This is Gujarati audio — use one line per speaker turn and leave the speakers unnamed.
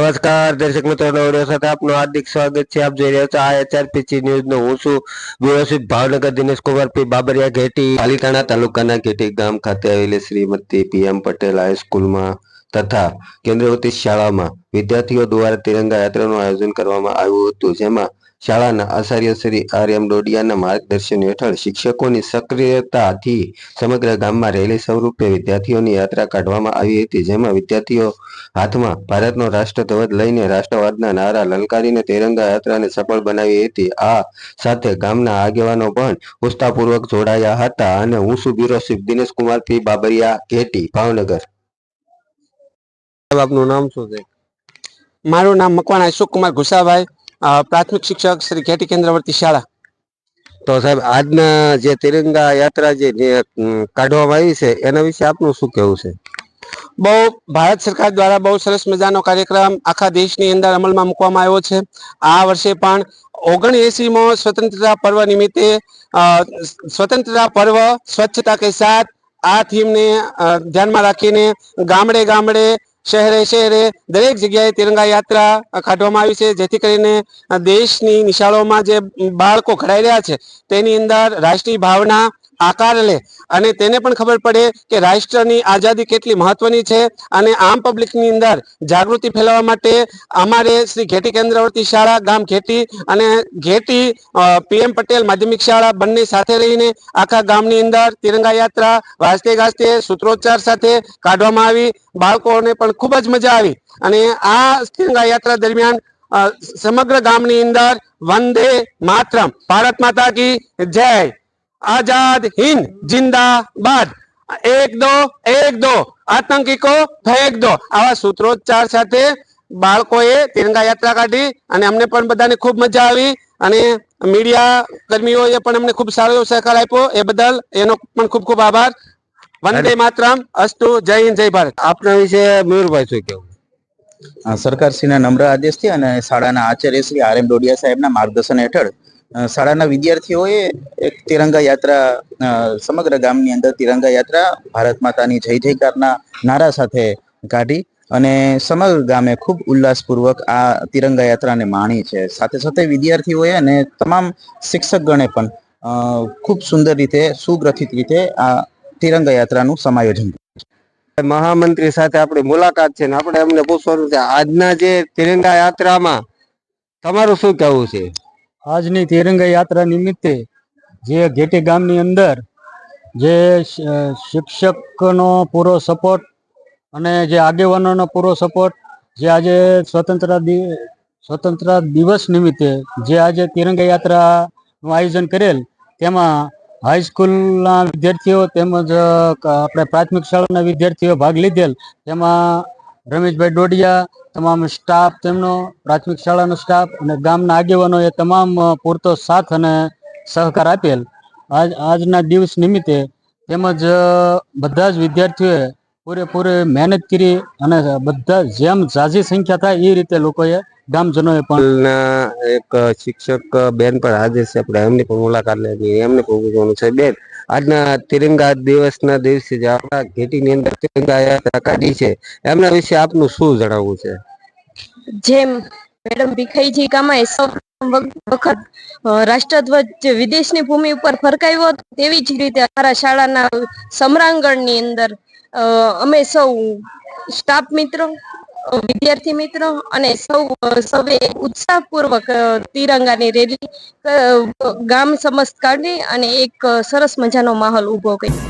નમસ્કાર દર્શક મિત્રો, નવડિયો સાથે આપનું હાર્દિક સ્વાગત છે. આપ જોઈ રહ્યા છો આ HRPC ન્યૂઝ નો. હું છું વ્યવસ્થિત ભાવનગર દિનેશ કુમાર પી બાબરિયા ઘેટી. પાલીતાણા તાલુકાના ઘેટી ગામ ખાતે આવેલી શ્રીમતી PM પટેલ હાઈસ્કૂલમાં તથા કેન્દ્રવતી શાળામાં વિદ્યાર્થીઓ દ્વારા તિરંગા યાત્રાનું આયોજન કરવામાં આવ્યું હતું, જેમાં શાળાના આચાર્ય શ્રી RM ડોડિયાના માર્ગદર્શન હેઠળ શિક્ષકોની સક્રિયતાથી સમગ્ર ગામમાં રેલી સ્વરૂપે વિદ્યાર્થીઓની યાત્રા કાઢવામાં આવી હતી, જેમાં વિદ્યાર્થીઓ હાથમાં ભારતનો રાષ્ટ્રધ્વજ લઈને રાષ્ટ્રવાદના નારા લલકારીને તિરંગા યાત્રાને સફળ બનાવી હતી. આ સાથે ગામના આગેવાનો પણ ઉત્સાહપૂર્વક જોડાયા હતા અને હું છું બ્યુરો ચીફ દિનેશ કુમાર પી બાબરિયા ઘેટી, ભાવનગર. આપનું નામ શું છે?
મારું નામ મકવાણા અશોકકુમાર ઘુસાભાઈ, પ્રાથમિક શિક્ષક શ્રી ઘેટી કેન્દ્રવર્તી શાળા.
તો સાહેબ, આજના જે તિરંગા યાત્રા જે કાઢવામાં આવી છે એના વિશે આપનું શું કહેવું છે?
બહુ ભારત સરકાર દ્વારા બહુ સરસ મજાનો કાર્યક્રમ આખા દેશની અંદર અમલમાં મૂકવામાં આવ્યો છે. આ વર્ષે પણ 79મો સ્વતંત્રતા પર્વ નિમિત્તે સ્વતંત્રતા પર્વ સ્વચ્છતા કે સાથ આ થીમને ધ્યાનમાં રાખીને ગામડે ગામડે શહેરે શહેરે દરેક જગ્યાએ તિરંગા યાત્રા કાઢવામાં આવી છે, જેથી કરીને દેશની નિશાળોમાં જે બાળકો ઘડાઈ રહ્યા છે તેની અંદર રાષ્ટ્રીય ભાવના આકાર લે અને તેને પણ ખબર પડે કે રાષ્ટ્રની આઝાદી કેટલી મહત્વની છે. અને આમ પબ્લિકની અંદર જાગૃતિ ફેલાવવા માટે અમારે શ્રી ઘેટી કેન્દ્રવર્તી શાળા ગામ ઘેટી અને ઘેટી PM પટેલ માધ્યમિક શાળા બંને સાથે રહીને આખા ગામની અંદર તિરંગા યાત્રા વાજતે ગાજતે સૂત્રોચ્ચાર સાથે કાઢવામાં આવી. બાળકોને પણ ખૂબ જ મજા આવી અને આ તિરંગા યાત્રા દરમિયાન સમગ્ર ગામની અંદર વંદે માતરમ, ભારત માતા કી જય, आजाद हिंद जिंदाबाद, एक दो आतंकी को फेंक दो, आवा सूत्रोच्चार સાથે બાળકોએ તિરંગા યાત્રા કાઢી અને અમને પણ બધાને ખૂબ મજા આવી અને મીડિયા કર્મીઓએ પણ અમને ખૂબ સારો સહકાર આપ્યો. એ બદલ એનો પણ ખૂબ ખૂબ આભાર. વંદે માતરમ, અસ્તુ, જય હિન્દ, જય ભારત.
આપના વિશે મયુરભાઈ શું કહેવું?
સરકારશ્રીના નમ્ર આદેશથી અને શાળાના આચાર્ય શ્રી RM ડોડિયા સાહેબના માર્ગદર્શન હેઠળ શાળાના વિદ્યાર્થીઓએ એક તિરંગા યાત્રા સમગ્ર ગામની અંદર તિરંગા યાત્રા ભારત માતાની જય જયકારના નારા સાથે કાઢી અને સમગ્ર ગામે ખૂબ ઉલ્લાસપૂર્વક આ તિરંગા યાત્રાને માણી છે. સાથે સાથે વિદ્યાર્થીઓએ અને તમામ શિક્ષકગણે પણ ખૂબ સુંદર રીતે સુગ્રથિત રીતે આ તિરંગા યાત્રાનું સમાયોજન કર્યું.
મહામંત્રી સાથે આપણી મુલાકાત છે ને આપણે એમને પૂછવાનું છે, આજના જે તિરંગા યાત્રામાં તમારું શું કહેવું છે?
આજની તિરંગા યાત્રા નિમિત્તે જે ઘેટી ગામની અંદર જે શિક્ષકનો પૂરો સપોર્ટ અને જે આગેવાનોનો પૂરો સપોર્ટ, જે આજે સ્વતંત્રતા દિવસ નિમિત્તે જે આજે તિરંગા યાત્રાનું આયોજન કરેલ, તેમાં હાઈસ્કૂલના વિદ્યાર્થીઓ તેમજ આપણે પ્રાથમિક શાળાના વિદ્યાર્થીઓ ભાગ લીધેલ. તેમાં રમેશભાઈ ડોડિયા, તમામ સ્ટાફ, તેમનો પ્રાથમિક શાળાનો સ્ટાફ અને ગામના આગેવાનોએ તમામ પૂરતો સાથ અને સહકાર આપેલ. આજના દિવસ નિમિત્તે તેમજ બધા જ વિદ્યાર્થીઓએ પૂરેપૂરી મહેનત કરી અને બધા જેમ ઝાઝી સંખ્યા થાય એ રીતે લોકોએ ગામજનોએ પણ
એક શિક્ષક બેન પર હાજર છે, આપણે એમની પણ મુલાકાત લેવી, એમને પણ પૂછવાનું છે. બેન, આજના તિરંગા દિવસના દિવસે જે આપણા ઘેટીની અંદર તિરંગા યાત્રા કાઢી છે એમના વિશે આપનું શું જણાવવું છે?
જેમ મેડમ ભીખાઈજી કામાએ સૌ વખત રાષ્ટ્રધ્વજ વિદેશની ભૂમિ ઉપર ફરકાવ્યો, તેવી જ રીતે અમારા શાળાના સમરાંગણની અંદર અમે સૌ સ્ટાફ મિત્રો, વિદ્યાર્થી મિત્રો અને સૌએ ઉત્સાહપૂર્વક તિરંગાની રેલી ગામ સમસ્ત કાઢી અને એક સરસ મજાનો માહોલ ઉભો કર્યો.